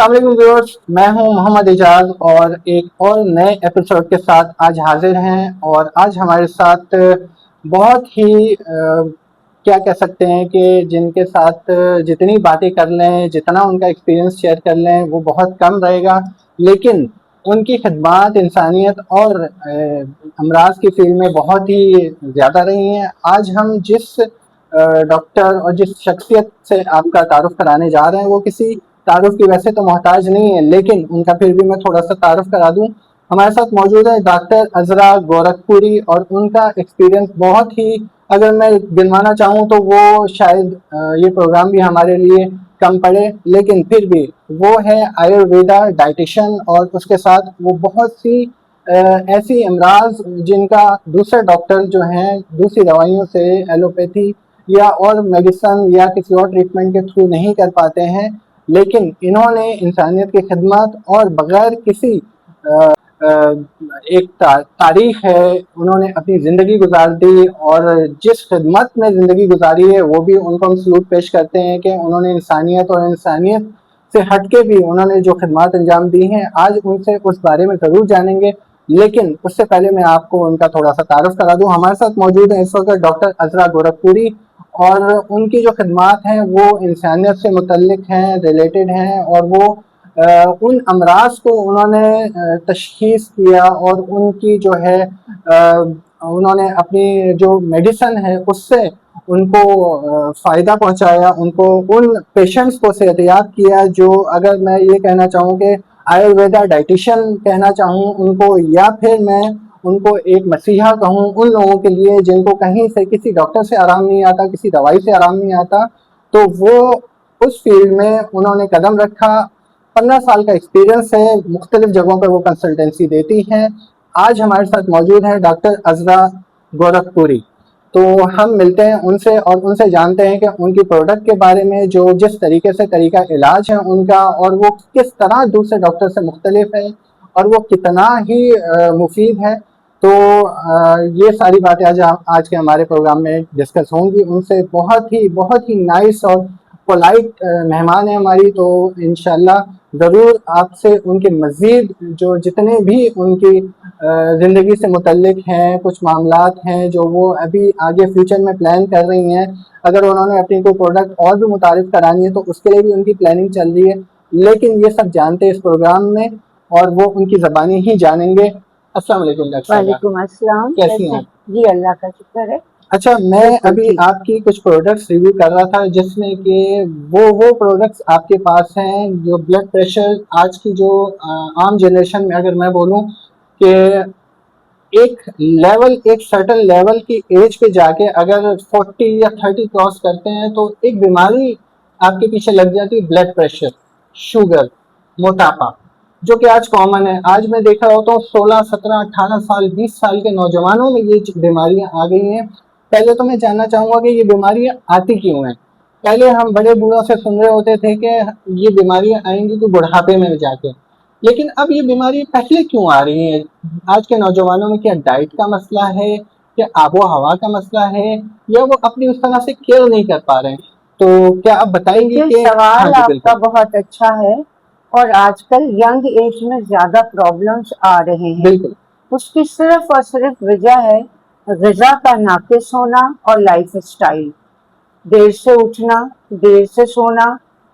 अस्सलाम वालेकुम व्यूअर्स, मैं हूं मोहम्मद एजाज और एक और नए एपिसोड के साथ आज हाजिर हैं। और आज हमारे साथ बहुत ही क्या कह सकते हैं कि जिनके साथ जितनी बातें कर लें, जितना उनका एक्सपीरियंस शेयर कर लें वो बहुत कम रहेगा, लेकिन उनकी खिदमात इंसानियत और अमराज की फील्ड में बहुत ही ज़्यादा रही हैं। आज हम जिस डॉक्टर और जिस शख्सियत से आपका तारुफ कराने जा रहे हैं वो किसी तारुफ की वैसे तो मोहताज नहीं है, लेकिन उनका फिर भी मैं थोड़ा सा तारुफ करा दूं। हमारे साथ मौजूद है डॉक्टर अजरा गोरखपुरी और उनका एक्सपीरियंस बहुत ही, अगर मैं गिनवाना चाहूँ तो वो शायद ये प्रोग्राम भी हमारे लिए कम पड़े, लेकिन फिर भी वो है आयुर्वेदा डाइटिशियन और उसके साथ वो बहुत सी ऐसी अमराज जिनका दूसरे डॉक्टर जो हैं दूसरी दवाइयों से एलोपैथी या और मेडिसन या किसी और ट्रीटमेंट के थ्रू नहीं कर पाते हैं, लेकिन इन्होंने इंसानियत की खिदमत और बगैर किसी एक तारीख है उन्होंने अपनी ज़िंदगी गुजार दी। और जिस खिदमत में ज़िंदगी गुजारी है वो भी उनको हम सलूट पेश करते हैं कि उन्होंने इंसानियत और इंसानियत से हटके भी उन्होंने जो खिदमत अंजाम दी हैं, आज उनसे उस बारे में ज़रूर जानेंगे। लेकिन उससे पहले मैं आपको उनका थोड़ा सा तारुफ करा दूं। हमारे साथ मौजूद है इस वक्त डॉक्टर अजरा गोरखपुरी और उनकी जो खिदमत हैं वो इंसानियत से मुतल्लिक हैं, रिलेटेड हैं। और वो उन अमराज को उन्होंने तशखीस किया और उनकी जो है उन्होंने अपनी जो मेडिसन है उससे उनको फ़ायदा पहुंचाया, उनको उन पेशेंट्स को सेहतियाब किया जो, अगर मैं ये कहना चाहूँ कि आयुर्वेदा डाइटिशियन कहना चाहूँ उनको, या फिर मैं उनको एक मसीहा कहूँ उन लोगों के लिए जिनको कहीं से किसी डॉक्टर से आराम नहीं आता, किसी दवाई से आराम नहीं आता, तो वो उस फील्ड में उन्होंने कदम रखा। 15 साल का एक्सपीरियंस है, मुख्तलिफ जगहों पर वो कंसल्टेंसी देती हैं। आज हमारे साथ मौजूद हैं डॉक्टर अजरा गोरखपुरी। तो हम मिलते हैं उनसे और उनसे जानते हैं कि उनकी प्रोडक्ट के बारे में, जो जिस तरीके से तरीका इलाज है उनका, और वो किस तरह दूसरे डॉक्टर से मुख्तलिफ है और वो कितना ही मुफीद है। तो ये सारी बातें आज के हमारे प्रोग्राम में डिस्कस होंगी उनसे। बहुत ही नाइस और पोलाइट मेहमान है हमारी, तो इंशाल्लाह ज़रूर आपसे उनके मज़ीद जो जितने भी उनकी ज़िंदगी से मुतल्लिक हैं, कुछ मामलात हैं जो वो अभी आगे फ्यूचर में प्लान कर रही हैं, अगर उन्होंने अपनी कोई प्रोडक्ट और भी मुतारिफ करानी है तो उसके लिए भी उनकी प्लानिंग चल रही है। लेकिन ये सब जानते हैं इस प्रोग्राम में और वो उनकी ज़बानी ही जानेंगे। अस्सलाम वालेकुम डॉक्टर साहबा। वालेकुम अस्सलाम। कैसी हैं आप? जी अल्लाह का शुक्र है। अच्छा, मैं अभी आपकी कुछ प्रोडक्ट्स रिव्यू कर रहा था जिसमें कि वो प्रोडक्ट्स आपके पास हैं जो ब्लड प्रेशर, आज की जो आम जनरेशन में अगर मैं बोलूं कि एक सर्टेन लेवल की एज पे जाके अगर 40 या 30 क्रॉस करते हैं तो एक बीमारी आपके पीछे लग जाती है, ब्लड प्रेशर, शुगर, मोटापा, जो कि आज कॉमन है। आज मैं देख रहा होता हूँ 16, 17, 18 साल, 20 साल के नौजवानों में ये बीमारियां आ गई हैं। पहले तो मैं जानना चाहूंगा कि ये बीमारियां आती क्यों हैं। पहले हम बड़े बूढ़ों से सुन रहे होते थे कि ये बीमारियां आएंगी तो बुढ़ापे में जाके, लेकिन अब ये बीमारी पहले क्यों आ रही है आज के नौजवानों में? क्या डाइट का मसला है, क्या आबो हवा का मसला है, या वो अपनी उस तरह से केयर नहीं कर पा रहे हैं? तो क्या आप बताएंगे कि सवाल आपका बहुत अच्छा है और आजकल यंग एज में ज्यादा प्रॉब्लम्स आ रहे हैं। बिल्कुल, उसकी सिर्फ और सिर्फ वजह है ग़िज़ा का नाकिस होना और लाइफ स्टाइल। देर से उठना, देर से सोना,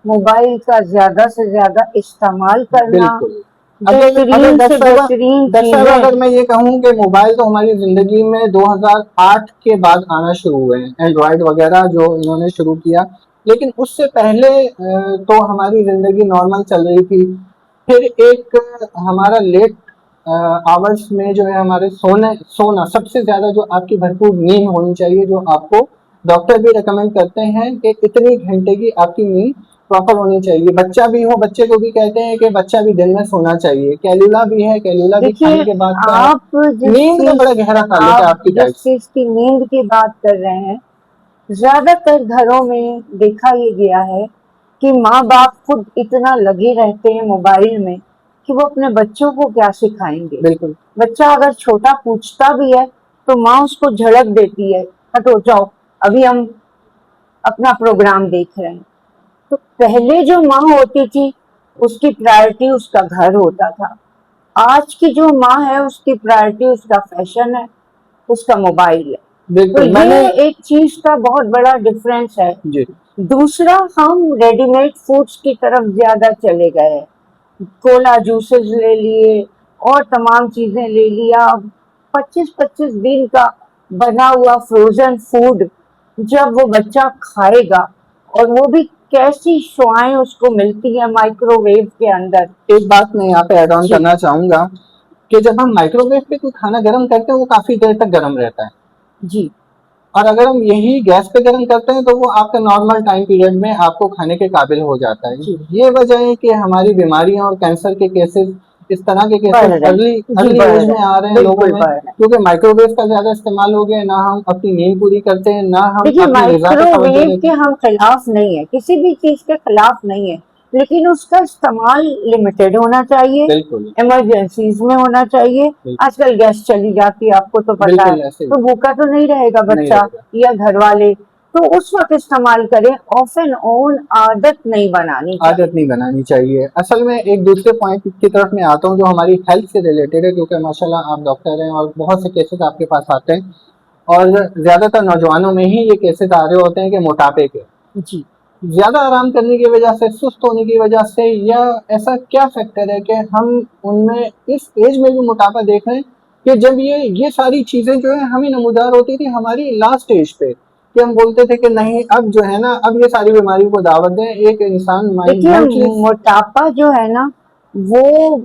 मोबाइल का ज्यादा से ज्यादा इस्तेमाल करना, बिल्कुल। बेहतरीन चीजें। अगर मैं ये कहूँ कि मोबाइल तो हमारी जिंदगी में 2008 के बाद आना शुरू हुए हैं, एंड्रॉयड वगैरह जो इन्होंने शुरू किया, लेकिन उससे पहले तो हमारी जिंदगी नॉर्मल चल रही थी। फिर एक हमारा लेट आवर्स में जो है हमारे सोना सबसे ज्यादा, जो आपकी भरपूर नींद होनी चाहिए, जो आपको डॉक्टर भी रिकमेंड करते हैं कि इतनी घंटे की आपकी नींद प्रॉपर होनी चाहिए। बच्चा भी हो, बच्चे को भी कहते हैं कि बच्चा भी दिन में सोना चाहिए। कैलुला भी है, कैलुला भी खाने के बाद का है। नींद का बड़ा गहरा ताल्लुक है आपकी डाइट से। जिस चीज की नींद की बात कर रहे हैं, ज्यादातर घरों में देखा ये गया है कि माँ बाप खुद इतना लगे रहते हैं मोबाइल में कि वो अपने बच्चों को क्या सिखाएंगे। बिल्कुल। बच्चा अगर छोटा पूछता भी है तो माँ उसको झड़क देती है, हटो जाओ, अभी हम अपना प्रोग्राम देख रहे हैं। तो पहले जो माँ होती थी उसकी प्रायोरिटी उसका घर होता था। आज की जो माँ है उसकी प्रायोरिटी उसका फैशन है, उसका मोबाइल है। तो बिल्कुल मैंने ये एक चीज का बहुत बड़ा डिफरेंस है। जी दूसरा, हम रेडीमेड फूड्स की तरफ ज्यादा चले गए हैं। कोला जूसेस ले लिए और तमाम चीजें ले लिया। 25-25 दिन का बना हुआ फ्रोजन फूड जब वो बच्चा खाएगा, और वो भी कैसी शुआएं उसको मिलती है माइक्रोवेव के अंदर। एक बात मैं यहाँ पे ऐड ऑन जी करना चाहूंगा कि जब हम माइक्रोवेव पे कोई खाना गर्म करते हैं वो काफी देर तक गर्म रहता है, जी और अगर हम यही गैस पे गर्म करते हैं तो वो आपका नॉर्मल टाइम पीरियड में आपको खाने के काबिल हो जाता है। जी ये वजह है कि हमारी बीमारियां और कैंसर के केसेस, इस तरह के बढ़ केसेस रहे अर्ली हैं, जी अर्ली बढ़ एज रहे में हैं, आ रहे हैं लोगों बिल्कुल में, बढ़ रहे हैं। क्योंकि माइक्रोवेव का ज्यादा इस्तेमाल हो गया। ना हम अपनी नींद पूरी करते हैं, ना हम देखिए, अपनी ग़िज़ा पे तवज्जो माइक्रोवेव देते के हैं। हम खिलाफ नहीं है, किसी भी चीज के खिलाफ नहीं है, लेकिन उसका इस्तेमाल लिमिटेड होना चाहिए, बिल्कुल इमरजेंसीज में होना चाहिए। बिल्कुल आजकल गैस चली जाती है, आपको तो पता है, बिल्कुल ऐसे ही तो भूखा तो नहीं रहेगा नहीं बच्चा रहेगा। या घर वाले। तो उस वक्त इस्तेमाल करें, ऑफ एंड ऑन आदत नहीं बनानी आदत चाहिए। नहीं बनानी चाहिए। असल में एक दूसरे पॉइंट की तरफ मैं आता हूँ जो हमारी हेल्थ से रिलेटेड है, क्योंकि माशाल्लाह आप डॉक्टर हैं और बहुत से केसेस आपके पास आते हैं, और ज्यादातर नौजवानों में ही ये केसेस आ रहे होते हैं कि मोटापे के, जी ज्यादा आराम करने की वजह से, सुस्त होने की वजह से, या ऐसा क्या फैक्टर है कि हम उनमें इस एज में भी मोटापा देख रहे हैं कि जब ये सारी चीजें जो है हमें नमूदार होती थी हमारी लास्ट एज पे, कि हम बोलते थे कि नहीं अब जो है ना, अब ये सारी बीमारियों को दावत दें, एक इंसान देखिए, मेंटली। मोटापा जो है ना, वो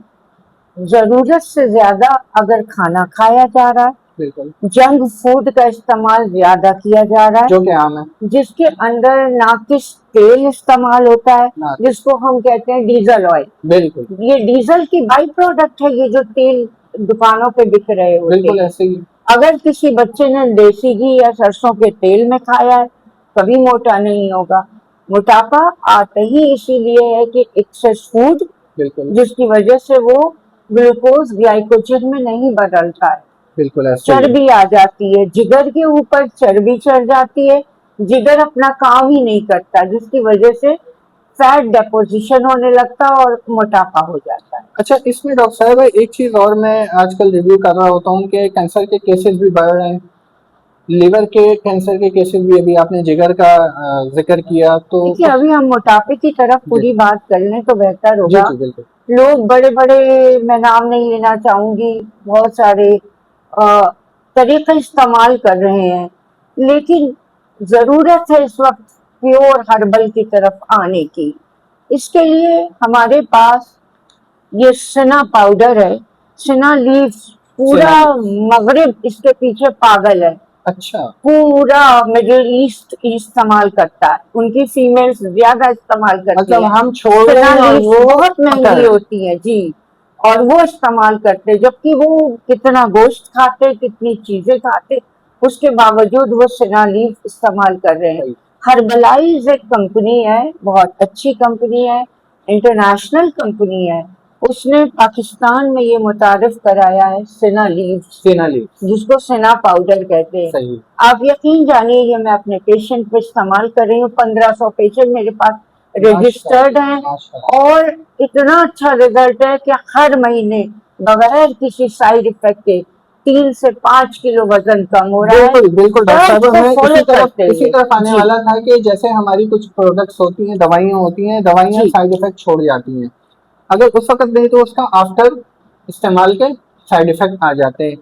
जरूरत से ज्यादा अगर खाना खाया जा रहा है, बिल्कुल जंक फूड का इस्तेमाल ज्यादा किया जा रहा जो कि आम है। है, जिसके अंदर नाकिस तेल इस्तेमाल होता है, ना जिसको हम कहते हैं डीजल ऑयल। बिल्कुल ये डीजल की बाई प्रोडक्ट है, ये जो तेल दुकानों पे बिक रहे होते बिल्कुल हैं। ऐसे ही अगर किसी बच्चे ने देसी घी या सरसों के तेल में खाया है, कभी मोटा नहीं होगा। मोटापा आता ही इसीलिए है कि एक्सेस फूड, बिल्कुल जिसकी वजह से वो ग्लूकोज ग्लाइकोजन में नहीं बदलता है, बिल्कुल ऐसे ही है। चर्बी आ जाती है, जिगर के ऊपर चर्बी चढ़ जाती है, जिगर अपना काम ही नहीं करता, जिसकी वजह से फैट डेपोजिशन होने लगता है और मोटापा हो जाता है। अच्छा, इसमें डॉक्टर साहब एक चीज और मैं आजकल रिव्यू कर रहा होता हूँ कि कैंसर के केसेस भी बढ़ रहे हैं, लिवर के कैंसर के केसेस भी। अभी आपने जिगर का जिक्र किया तो देखिए, उस अभी हम मोटापे की तरफ जी पूरी बात कर लें तो बेहतर जी होगा। जी बिल्कुल लोग बड़े बड़े, मैं नाम नहीं लेना चाहूंगी, बहुत सारे अ, तरीके इस्तेमाल कर रहे हैं, लेकिन जरूरत है इस वक्त प्योर हर्बल की तरफ आने की। इसके लिए हमारे पास ये सना पाउडर है, सना लीव्स। पूरा सेनाली। मगरिब इसके पीछे पागल है, अच्छा पूरा मिडिल ईस्ट इस्तेमाल करता है, उनकी फीमेल्स ज्यादा इस्तेमाल करती मतलब हैं। हम छोड़ रहे सना हैं और लीव्स वो बहुत पकड़ महंगी रहे हैं। होती है जी, और वो इस्तेमाल करते हैं, जबकि वो कितना गोश्त खाते, कितनी चीजें खाते, उसके बावजूद वो सना लीव इस्तेमाल कर रहे हैं। सही हर्बलाइज एक कंपनी है, बहुत अच्छी कंपनी है, इंटरनेशनल कंपनी है। उसने पाकिस्तान में ये मुतारिफ कराया है सना लीव्स, सेनाली। जिसको सना पाउडर कहते हैं। सही आप यकीन जानिए, ये मैं अपने पेशेंट पे इस्तेमाल कर रही हूँ। 1500 पेशेंट मेरे पास रजिस्टर्ड माशाल्लाह हैं, माशाल्लाह। और इतना अच्छा रिजल्ट है कि हर महीने बगैर किसी साइड इफेक्ट के 3 से 5 किलो वजन कम हो रहा है, बिल्कुल बिल्कुल डॉक्टर सब साहब, को मैं फॉलो करते इसी हुए। तरफ आने जी वाला था कि जैसे हमारी कुछ प्रोडक्ट्स होती हैं, दवाइयाँ होती हैं, दवाइयाँ जी साइड इफेक्ट छोड़ जाती हैं, अगर उस वक्त नहीं तो उसका आफ्टर इस्तेमाल के साइड इफेक्ट आ जाते हैं।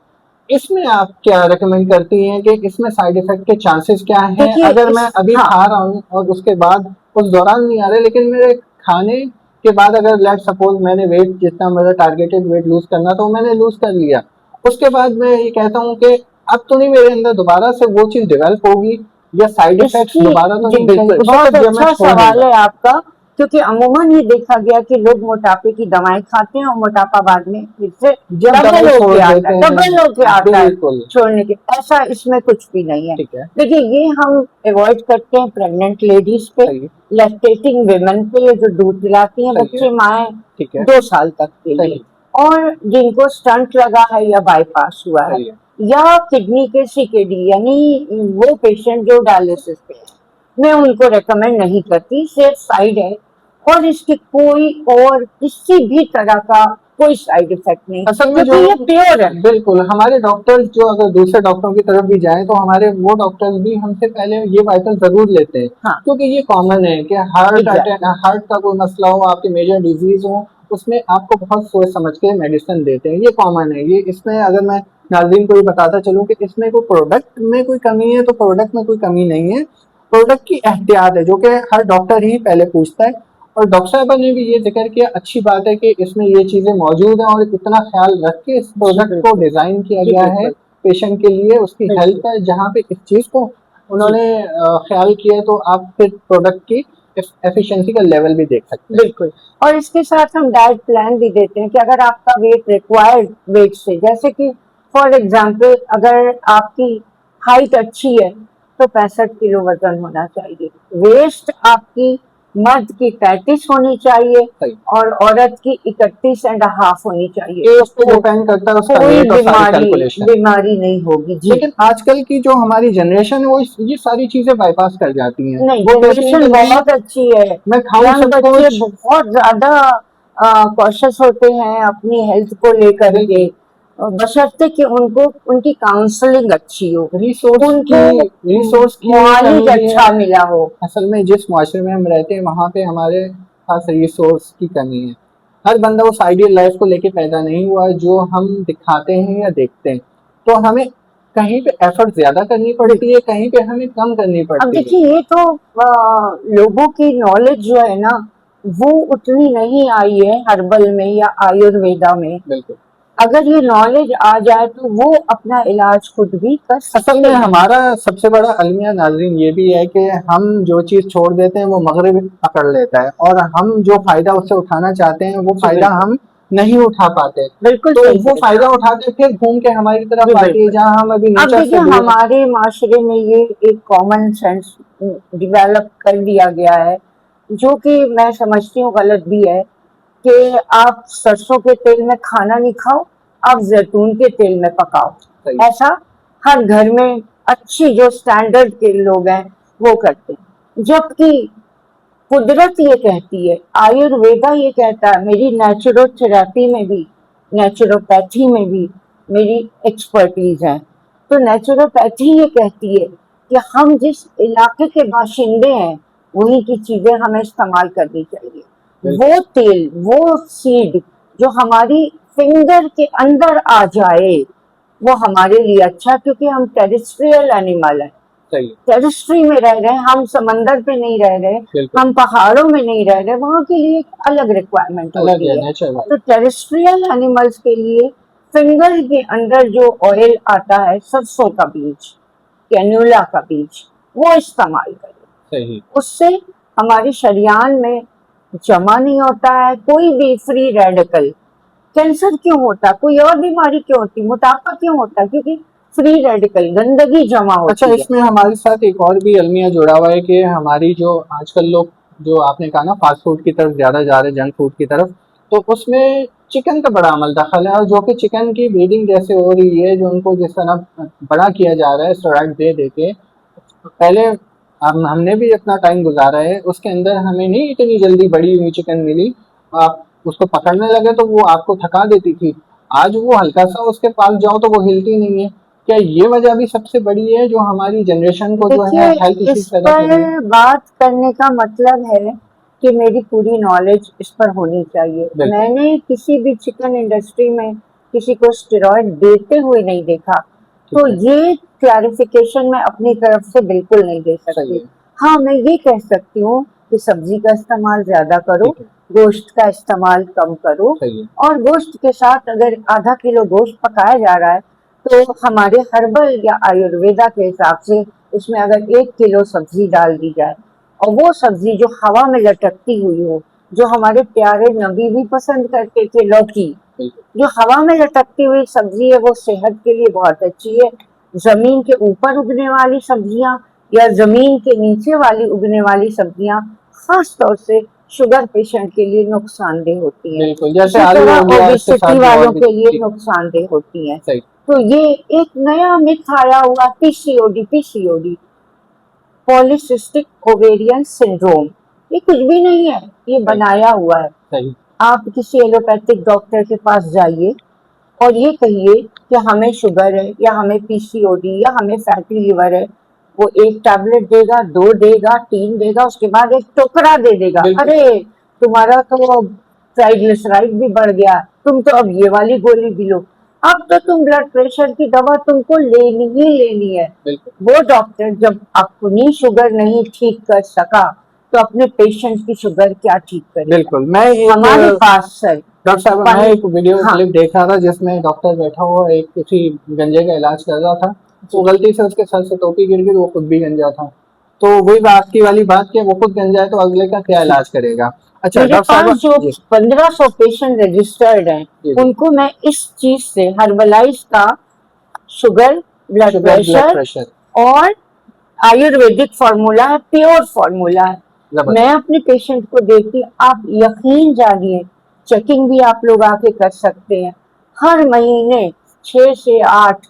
इसमें आप क्या रेकमेंड करती हैं कि इसमें साइड इफेक्ट के चांसेस क्या हैं? देखिए अगर इस मैं अभी हाँ खा रहा हूँ और उसके बाद उस दौरान नहीं आ रहे, लेकिन मेरे खाने के बाद अगर लेट सपोज मैंने वेट, जितना मेरा टारगेटेड वेट लूज करना था वो मैंने लूज कर लिया, उसके बाद मैं ये कहता हूँ कि अब तो नहीं मेरे अंदर दोबारा से वो चीज डेवलप होगी, या साइड इफेक्ट्स इसकी दोबारा तो जी नहीं, कहीं बिल्कुल, उस बहुत वक्त जब मैं अच्छा छोड़ सवाल दूंगा। है आपका, क्योंकि अमूमन ये देखा गया कि लोग मोटापे की दवाएं खाते हैं और मोटापा बाद में फिर से जब डबल दवाई छोड़ होके आता देते है, हैं, डबल होके आता है बिल्कुल छोड़ने के। ऐसा इसमें कुछ भी नहीं है। ठीक है। देखिए, ये हम अवॉइड करते हैं प्रेग्नेंट लेडीज पे, सही लैक्टेटिंग वेमेन पे, ये जो दूध पिलाती हैं सही है। बच्चे, माएँ ठीक है। 2 साल तक के लिए, सही और जिनको स्टंट लगा है या बाईपास हुआ है, सही है। या किडनी के सीकेडी, यानी वो पेशेंट जो डायलिसिस पे है, मैं उनको रेकमेंड नहीं करती। सेफ साइड है, और इसके कोई और किसी भी तरह का कोई साइड इफेक्ट नहीं, असल में क्योंकि ये प्योर है। बिल्कुल हमारे डॉक्टर्स जो अगर दूसरे डॉक्टरों की तरफ भी जाएं तो हमारे वो डॉक्टर्स भी हमसे पहले ये वाइटल जरूर लेते हैं, हाँ क्योंकि ये कॉमन है कि एग्जैक्टली हार्ट का कोई मसला हो, आपकी मेजर डिजीज हो, उसमें आपको बहुत सोच समझ के मेडिसिन देते हैं, ये कॉमन है। ये इसमें अगर मैं नाज़रीन को ये बताता चलूं कि इसमें कोई प्रोडक्ट में कोई कमी है तो प्रोडक्ट में कोई कमी नहीं है, प्रोडक्ट की एहतियात है जो कि हर डॉक्टर ही पहले पूछता है। और डॉक्टर साहबा ने भी ये जिक्र किया, अच्छी बात है कि इसमें ये चीजें मौजूद हैं और इतना ख्याल रख के इस जी प्रोडक्ट को बिल्कुल, डिजाइन किया जी गया है बिल्कुल, पेशेंट के लिए, उसकी हेल्थ बिल्कुल, का, जहाँ पे इस चीज को जी उन्होंने ख्याल किया है, तो आप फिर प्रोडक्ट की एफिशिएंसी का लेवल भी देख सकते हैं। बिल्कुल। और इसके साथ हम डाइट प्लान भी देते हैं कि अगर आपका वेट रिक्वायर्ड वेट से, जैसे कि फॉर एग्जांपल अगर आपकी हाइट अच्छी है तो 65 किलो वजन होना चाहिए, वेस्ट आपकी मर्द की 35 होनी चाहिए सही, और औरत की 31.5 होनी चाहिए, एज पे तो डिपेंड करता है उसका कोई वेट और सारी बीमारी कैलकुलेशन। बीमारी नहीं होगी जी। लेकिन आजकल की जो हमारी जनरेशन है वो ये सारी चीजें बाईपास कर जाती हैं, नहीं, वो कहती हैं कि जनरेशन नहीं, बहुत अच्छी है। मैं खाऊं यंग सब बच्चे कुछ। बहुत ज्यादा कॉशियस होते हैं अपनी हेल्थ को लेकर के, बिल्कुल, बशर्ते कि उनको उनकी काउंसलिंग अच्छी हो, उनको रिसोर्स की मुआलिज कमी भी है। अच्छा मिला हो। असल में जिस माशरे में हम रहते हैं वहाँ पे हमारे पास रिसोर्स की कमी है। हर बंदा उस आइडियल लाइफ को लेके पैदा नहीं हुआ है जो हम दिखाते हैं या देखते हैं, तो हमें कहीं पे एफर्ट ज्यादा करनी पड़ती है, कहीं पे हमें कम करनी अब पड़ती है। देखिए ये तो लोगों की नॉलेज जो है ना वो उतनी नहीं आई है हर्बल में या आयुर्वेदा में। बिल्कुल, अगर ये नॉलेज आ जाए तो वो अपना इलाज खुद भी कर असल सकते में हैं। हमारा सबसे बड़ा अलमिया नाजरीन ये भी है कि हम जो चीज़ छोड़ देते हैं वो मगरिब पकड़ लेता है, और हम जो फायदा उससे उठाना चाहते हैं वो जी फायदा बिल्कुल, हम नहीं उठा पाते, बिल्कुल तो सही वो कह रहे हैं फायदा आप। उठाते फिर घूम के हमारी जी तरफ आती है बिल्कुल। जहाँ हम अभी अब नेचर देखिए से दूर। हमारे माशरे में ये एक कॉमन सेंस डेवलप कर दिया गया है, जो कि मैं समझती हूँ गलत भी है, कि आप सरसों के तेल में खाना नहीं खाओ, आप जैतून के तेल में पकाओ। सही, ऐसा हर घर में अच्छी जो स्टैंडर्ड के लोग हैं वो करते हैं, जबकि कुदरत ये कहती है, आयुर्वेदा ये कहता है, मेरी नेचुरोथेरेपी में भी, नेचुरोपैथी में भी मेरी एक्सपर्टीज है। तो नेचुरोपैथी ये कहती है कि हम जिस इलाके के बाशिंदे हैं वहीं की चीजें हमें इस्तेमाल करनी चाहिए। बिल्कुल, वो तेल, वो सीड जो हमारी फिंगर के अंदर आ जाए वो हमारे लिए अच्छा, क्योंकि हम टेरेस्ट्रियल एनिमल हैं, सही, टेरिस्ट्री में रह रहे हैं, हम समंदर पे नहीं रह रहे, बिल्कुल, हम पहाड़ों में नहीं रह रहे, वहां के लिए एक अलग रिक्वायरमेंट अलग है होती है। नेचर तो वाइज। टेरिस्ट्रियल एनिमल्स के लिए फिंगर के अंदर जो ऑयल आता है सरसों का बीज, कैन्युला का बीज, वो इस्तेमाल करें, सही, उससे हमारे शरीर में जमा नहीं होता है कोई भी फ्री रेडिकल। कैंसर क्यों होता है, कोई और बीमारी क्यों होती, मोटापा क्यों होता है, क्योंकि फ्री रेडिकल गंदगी जमा अच्छा, होती है। इसमें हमारे साथ एक और भी अलमिया जुड़ा हुआ है कि हमारी जो आजकल लोग, जो आपने कहा ना फास्ट फूड की तरफ ज्यादा जा रहे हैं, जंक फूड की तरफ, तो उसमें चिकन का बड़ा अमल दखल है, और जो कि चिकन की ब्रीडिंग जैसे हो रही है, जो उनको जिस तरह बड़ा किया जा रहा है स्टेरॉइड दे दे के, पहले हमने भी अपना टाइम गुजारा है उसके अंदर, हमें नहीं इतनी जल्दी बड़ी हुई चिकन मिली, आप उसको पकड़ने लगे तो वो आपको थका देती थी, आज वो हल्का सा उसके पास जाओ तो वो हिलती नहीं है। क्या ये वजह भी सबसे बड़ी है जो हमारी जनरेशन को जो है देखिए हेल्थ इश्यूज इस पैदा कर रही है? पर बात करने का मतलब है कि मेरी पूरी नॉलेज इस पर होनी चाहिए। बिल्कुल, मैंने किसी भी चिकन इंडस्ट्री में किसी को स्टेरॉइड देते हुए नहीं देखा, ठीक तो है, ये क्लैरिफिकेशन मैं अपनी तरफ से बिल्कुल नहीं दे सही सकती। है, हाँ मैं ये कह सकती हूँ कि सब्जी का इस्तेमाल ज्यादा करो, ठीक है, गोश्त का इस्तेमाल कम करो, सही है, और गोश्त के साथ अगर आधा किलो गोश्त पकाया जा रहा है तो हमारे हर्बल या आयुर्वेदा के हिसाब से उसमें अगर 1 किलो सब्जी डाल दी जाए, और वो सब्जी जो हवा में लटकती हुई हो, जो हमारे प्यारे नबी भी पसंद करते थे, लौकी, बिल्कुल, जो हवा में लटकती हुई सब्जी है वो सेहत के लिए बहुत अच्छी है। जमीन के ऊपर उगने वाली सब्जियां या जमीन के नीचे वाली उगने वाली सब्जियां खास तौर से शुगर पेशेंट के लिए नुकसानदेह होती हैं, बिल्कुल, जैसे इसी आलू हो तरह गया, इसके ओबेसिटी साथ जो और वालों भी, के लिए ठीक, नुकसानदेह होती हैं। सही, तो ये एक नया मिथ आया हुआ, PCOD, PCOD, polycystic ovarian syndrome, ये कुछ भी नहीं है, ये बनाया हुआ है। सही। आप किसी एलोपैथिक डॉक्टर के पास जाइए और ये कहिए कि हमें शुगर है या हमें पीसीओडी या हमें फैटी लिवर है, वो एक टैबलेट देगा, 2 देगा, 3 देगा, उसके बाद एक टोकरा दे देगा, बिल्कुल। अरे तुम्हारा तो ट्राइग्लिसराइड भी बढ़ गया, तुम तो अब ये वाली गोली भी लो। अब तो तुम ब्लड प्रेशर की दवा तुमको लेनी ही लेनी है। बिल्कुल वो डॉक्टर जब अपनी शुगर नहीं ठीक कर सका तो अपने पेशेंट की शुगर क्या ठीक करेगा। बिल्कुल। मैं हमारे एक पास सर डॉक्टर साहब, मैं एक वीडियो हाँ। क्लिप देख रहा था जिसमें डॉक्टर बैठा हुआ एक किसी गंजे का इलाज कर रहा था, वो गलती से उसके सर से टोपी गिर गई तो वो खुद भी गंजा था। तो वही आपकी वाली बात कि वो खुद गंजा है तो अगले का क्या इलाज करेगा। अच्छा मेरे डॉक्टर पास साहब जो जी 1500 पेशेंट रजिस्टर्ड हैं, जी जी, उनको मैं इस चीज से हर्बलाइज का sugar, blood sugar blood pressure pressure और आयुर्वेदिक फार्मूला है, प्योर फार्मूला है, जबरदस्त। मैं अपने पेशेंट को देती। आप यकीन जानिए, चेकिंग भी आप लोग आके कर सकते हैं। हर महीने 6 से 8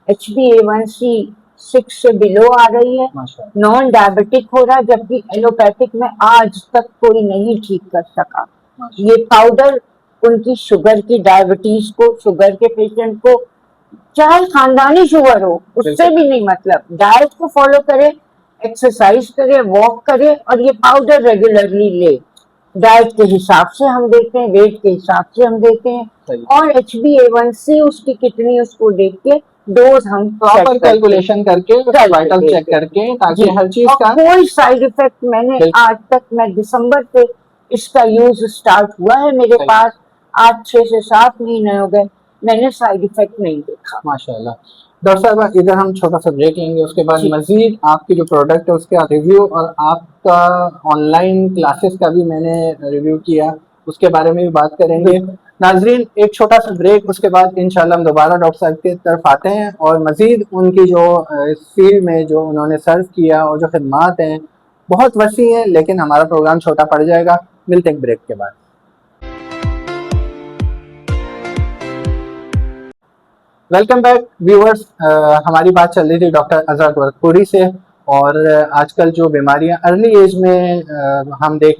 HbA1c 6 से बिलो आ रही है, माशाल्लाह नॉन डायबिटिक हो रहा है, जबकि एलोपैथिक में आज तक कोई नहीं ठीक कर सका। माशाल्लाह। ये पाउडर उनकी शुगर की, डायबिटीज को, शुगर के पेशेंट को, चाहे खानदानी शुगर हो, उससे बिल्कुल भी नहीं मतलब, डाइट को फॉलो करे, एक्सरसाइज करे, वॉक करे और ये पाउडर रेगुलरली ले। डाइट के हिसाब से हम देते हैं, वेट के हिसाब से हम देते हैं सही। और HbA1c उसकी कितनी, उसको देख के डोज हम प्रॉपर सेट करते हैं, कैलकुलेशन करके वाइटल चेक करके जी। ताकि हर चीज और का कोई साइड इफेक्ट मैंने बिल्कुल आज तक, मैं दिसंबर से इसका यूज स्टार्ट हुआ है मेरे सही। पास, आज 6 से 7 महीने हो गए, मैंने साइड इफेक्ट नहीं देखा। माशाल्लाह। डॉक्टर साहब इधर हम छोटा सा ब्रेक लेंगे, उसके बाद जी मजीद आपकी जो प्रोडक्ट है उसका रिव्यू और आपका ऑनलाइन क्लासेस का भी मैंने रिव्यू किया, उसके बारे में भी बात करेंगे। बिल्कुल। नाजरीन एक छोटा सा ब्रेक, उसके बाद इंशाल्लाह हम दोबारा डॉक्टर साहब की तरफ आते हैं और मजीद उनकी जो इस फील्ड में जो उन्होंने सर्व किया और जो खिदमात हैं बहुत वसी हैं, लेकिन हमारा प्रोग्राम छोटा पड़ जाएगा। मिलते हैं ब्रेक के बाद। Welcome back viewers. हमारी बात चल रही थी डॉक्टर अजहर गोरखपुरी से और आजकल जो बीमारियां अर्ली एज में हम देख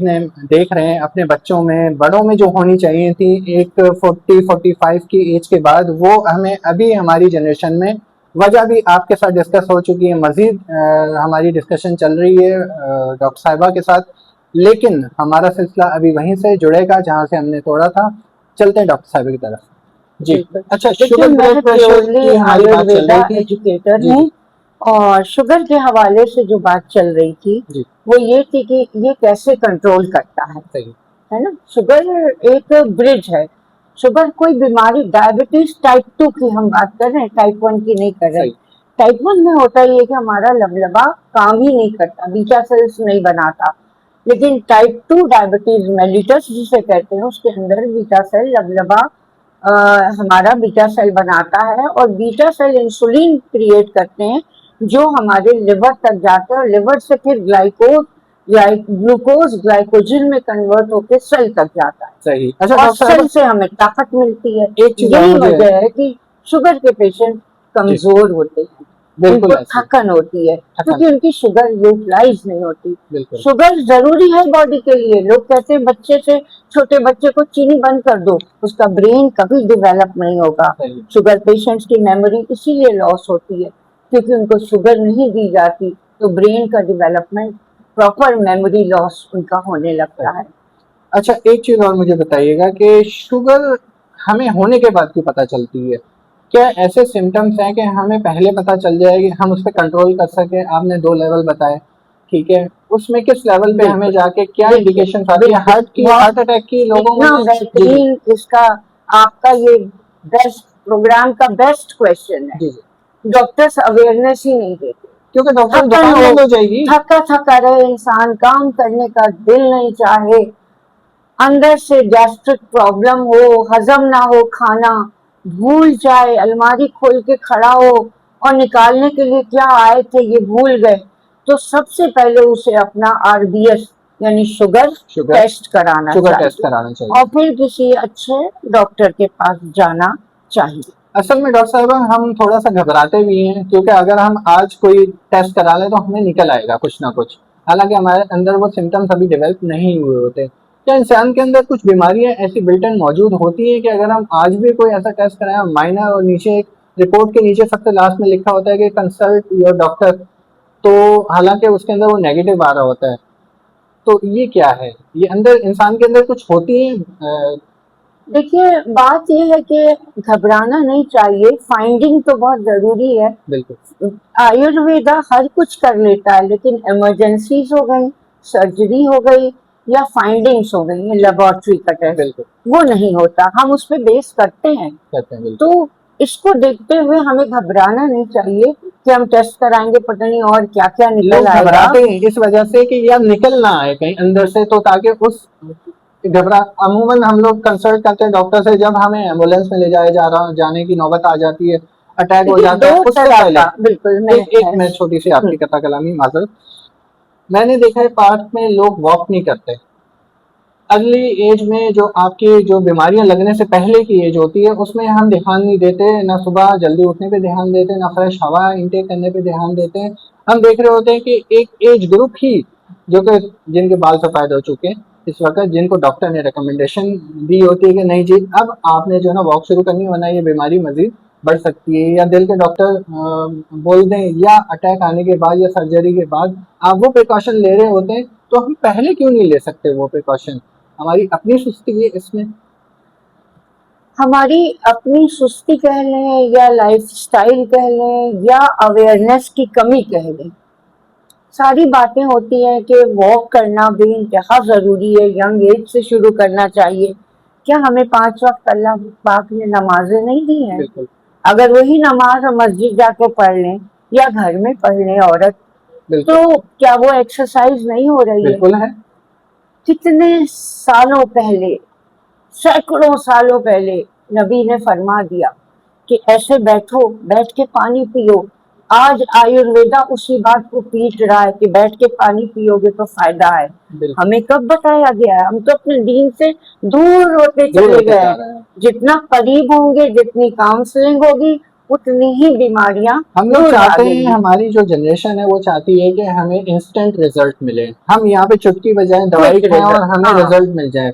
रहे हैं अपने बच्चों में, बड़ों में जो होनी चाहिए थी एक 40-45 की एज के बाद, वो हमें अभी हमारी जनरेशन में, वजह भी आपके साथ डिस्कस हो चुकी है, मजीद हमारी डिस्कशन चल रही है डॉक्टर साहिबा के साथ, लेकिन हमारा सिलसिला अभी वहीं से जुड़ेगा जहाँ से हमने तोड़ा था। चलते हैं डॉक्टर साहिबा की तरफ जी। बिल्कुल। अच्छा देखिए, शुगर मैं ब्लड प्रेशर प्योरली की हमारी बात चल आयुर्वेदा रही थी एजुकेटर जी हूँ जी और शुगर के हवाले से जो बात चल रही थी जी वो ये थी कि ये कैसे कंट्रोल करता सही है ना। शुगर एक ब्रिज है। शुगर कोई बीमारी, डायबिटीज टाइप 2 की हम बात कर रहे हैं, टाइप 1 की नहीं कर रहे हैं। सही टाइप 1 में होता ही है कि हमारा लबलबा काम ही नहीं करता, बीटा सेल्स नहीं बनाता। लेकिन टाइप 2 डायबिटीज मेलिटस जिसे कहते हैं, उसके अंदर बीटा सेल लबलबा हमारा बीटा सेल बनाता है और बीटा सेल इंसुलिन क्रिएट करते हैं जो हमारे लिवर तक जाते हैं और लिवर से फिर ग्लूकोज ग्लाइकोजन में कन्वर्ट होकर सेल तक जाता है सही। अच्छा और डॉक्टर सेल साहब से हमें ताकत मिलती है। एक चीज और यही मुझे वजह है कि शुगर के पेशेंट जी कमजोर होते हैं, बिल्कुल उनको ऐसे थकन होती है थकन क्योंकि उनकी शुगर यूटिलाइज नहीं होती। बिल्कुल शुगर जरूरी है बॉडी के लिए। लोग कहते हैं बच्चे से, छोटे बच्चे को चीनी बंद कर दो, उसका ब्रेन कभी डेवलप नहीं होगा। सही शुगर पेशेंट्स की मेमोरी इसीलिए लॉस होती है क्योंकि उनको शुगर नहीं दी जाती, तो ब्रेन का डेवलपमेंट, प्रॉपर मेमोरी लॉस उनका होने लगता सही। है। अच्छा एक चीज और मुझे बताइएगा कि शुगर हमें होने के बाद क्यों पता चलती है? क्या ऐसे सिम्टम्स हैं कि हमें पहले पता चल जाएगी, हम उस पर कंट्रोल कर सके? आपने 2 लेवल बताए, ठीक है, उसमें किस लेवल पे हमें बिल्कुल। जाके क्या देखिए, इंडिकेशन आती है? बिल्कुल हार्ट अटैक की लोगों इतना में जी जी बेहतरीन इसका, आपका ये बेस्ट प्रोग्राम का बेस्ट क्वेश्चन है। जी जी, डॉक्टर्स अवेयरनेस ही नहीं देते। क्योंकि डॉक्टर थकन दुकान हो, बंद हो जाएगी। थका थका रहे इंसान, काम करने का दिल नहीं चाहे, अंदर से गैस्ट्रिक प्रॉब्लम हो, हजम ना हो खाना, भूल जाए, अलमारी खोल के खड़ा हो और निकालने के लिए क्या आए थे ये भूल गए, तो सबसे पहले उसे अपना RBS यानी शुगर शुगर टेस्ट कराना शुगर टेस्ट चाहिए कराना चाहिए। और फिर किसी अच्छे डॉक्टर के पास जाना चाहिए। असल में डॉक्टर साहब हम थोड़ा सा घबराते भी हैं, क्योंकि अगर हम आज कोई टेस्ट करा लें तो हमें निकल आएगा कुछ ना कुछ, हालांकि हमारे अंदर वो सिम्टम्स अभी डेवलप नहीं हुए होते। क्या इंसान के अंदर कुछ बीमारियां ऐसी बिल्ट इन मौजूद होती हैं कि अगर हम आज भी कोई ऐसा टेस्ट कराएं, माइनर, और नीचे एक रिपोर्ट के नीचे सबसे लास्ट में लिखा होता है कि कंसल्ट योर डॉक्टर, तो हालांकि उसके अंदर वो नेगेटिव आ रहा होता है, तो ये क्या है? ये अंदर इंसान के अंदर कुछ होती है? देखिए, बात ये है कि घबराना नहीं चाहिए, फाइंडिंग तो बहुत जरूरी है। बिल्कुल आयुर्वेदा हर कुछ कर लेता है, लेकिन इमरजेंसीज हो गई, सर्जरी हो गई, या फाइंडिंग्स हो गई, लेबोरेटरी का टेस्ट, बिल्कुल वो नहीं होता, हम उस पर बेस करते हैं। कहते हैं बिल्कुल। तो इसको देखते हुए हमें घबराना नहीं चाहिए कि हम टेस्ट कराएंगे पता नहीं और क्या क्या निकल लोग आएगा। घबराते हैं इस वजह से कि यार निकल ना आए कहीं अंदर से, तो ताकि उस घबरा अमूमन हम लोग कंसल्ट करते हैं डॉक्टर से जब हमें एम्बुलेंस में ले जाया जा रहा जाने की नौबत आ जाती है, अटैक हो देखिए, जाता है, दो उससे तरह पहले का, बिल्कुल एक मैं छोटी सी आपकी कथा कलामी माजरत, मैंने देखा है पार्क में लोग वॉक नहीं करते। अर्ली एज में जो आपकी जो बीमारियां लगने से पहले की एज होती है उसमें हम ध्यान नहीं देते, ना सुबह जल्दी उठने पे ध्यान देते, ना फ्रेश हवा इनटेक करने पे ध्यान देते हैं। हम देख रहे होते हैं कि एक एज ग्रुप ही जो कि जिनके बाल सफेद हो चुके हैं इस वक्त, जिनको डॉक्टर ने रिकमेंडेशन दी होती है कि नहीं जी अब आपने जो है ना वॉक शुरू करनी है, वरना ये बीमारी मजीद बढ़ सकती है, या दिल के डॉक्टर बोल दें, या अटैक आने के बाद या सर्जरी के बाद आप वो प्रिकॉशन ले रहे होते हैं, तो हम पहले क्यों नहीं ले सकते वो प्रिकॉशन? हमारी अपनी सुस्ती है इसमें। हमारी अपनी सुस्ती कह लें, या लाइफस्टाइल कह लें, या अवेयरनेस की कमी कह लें, सारी बातें होती हैं कि वॉक करना भी इंतहा ज़रूरी है, यंग एज से शुरू करना चाहिए। क्या हमें 5 वक्त अल्लाह पाक ने नमाजें नहीं दी हैं? बिल्कुल अगर वही नमाज हम मस्जिद जाके पढ़ लें या घर में पढ़ लें औरत, बिल्कुल तो क्या वो एक्सरसाइज नहीं हो रही है? बिल्कुल है। कितने सालों पहले, सैकड़ों सालों पहले नबी ने फरमा दिया कि ऐसे बैठो, बैठ के पानी पियो। आज आयुर्वेदा उसी बात को पीट रहा है कि बैठ के पानी पियोगे तो फायदा है। बिल्कुल हमें कब बताया गया है? हम तो अपने दीन से दूर होते दूर चले होते गए जा हैं। रहे हैं। जितना करीब होंगे, जितनी काउंसलिंग होगी, उतनी ही बीमारियां हम लोग दूर चाहते हैं, भागेंगी। हमारी जो जनरेशन है वो चाहती है कि हमें इंस्टेंट रिजल्ट मिले, हम यहाँ पे चुटकी बजाएं दवाई क्विक खाएं और रिजल्ट, हमें हाँ, रिजल्ट मिल जाए।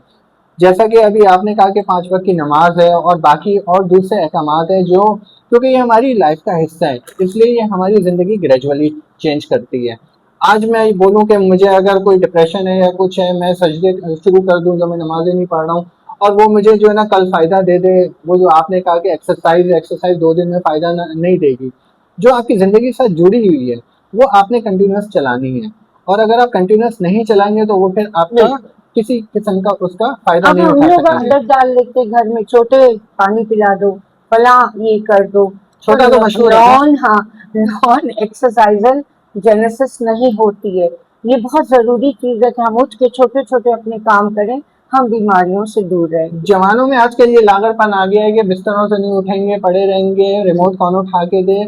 जैसा कि अभी आपने कहा कि 5 वक्त की नमाज है और बाकी और दूसरे अहकामात है, जो क्योंकि ये हमारी लाइफ का हिस्सा है, इसलिए ये हमारी ज़िंदगी ग्रेजुअली चेंज करती है। आज मैं बोलूँ कि मुझे अगर कोई डिप्रेशन है या कुछ है, मैं सजदे शुरू कर दूँ जब मैं नमाज़ें नहीं पढ़ रहा हूँ, और वो मुझे जो है ना कल फ़ायदा दे दे, वो जो आपने कहा कि एक्सरसाइज 2 दिन में फ़ायदा नहीं देगी, जो आपकी ज़िंदगी के साथ जुड़ी हुई है, वो आपने कंटिन्यूअस चलानी है, और अगर आप कंटिन्यूअस नहीं चलाएँगे तो वो फिर आपका बिल्कुल। किसी किस्म का उसका फ़ायदा अब नहीं हम उठा लोग सकेंगे। आदत डाल लेते घर में, छोटे पानी पिला दो, फला ये कर दो, तो छोटा तो मशहूर है ना? नॉन, हाँ, नॉन एक्सरसाइजल जेनेसिस नहीं होती है। ये बहुत जरूरी चीज है कि हम उठ के छोटे छोटे अपने काम करें, हम बीमारियों से दूर रहेंगे। जवानों में आजकल ये लागरपन आ गया है कि बिस्तरों से नहीं उठेंगे, पड़े रहेंगे, रिमोट कौन उठा के दे।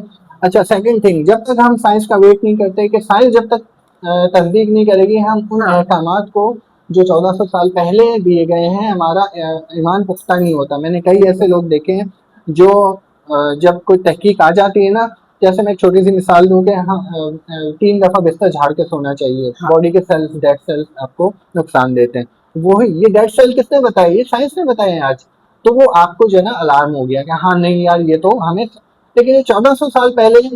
अच्छा, सेकंड थिंग, जब तक हम साइंस का वेट नहीं करते, कि साइंस जब तक तस्दीक नहीं करेगी, हम उन हाँ, अहकामात को जो 1400 साल पहले दिए गए हैं, हमारा ईमान पुख्ता नहीं होता। मैंने कई ऐसे लोग देखे हैं जो जब कोई तहकीक आ जाती है ना, जैसे मैं एक छोटी सी मिसाल दूं कि हाँ 3 दफा बिस्तर झाड़ के सोना चाहिए, हाँ, बॉडी के सेल्स, डेड सेल्स आपको नुकसान देते हैं। वो ये डेड सेल किसने बताया? ये साइंस ने बताया है आज। तो वो आपको जो है ना अलार्म हो गया कि हाँ नहीं यार ये तो हमें, लेकिन ये 1400 साल पहले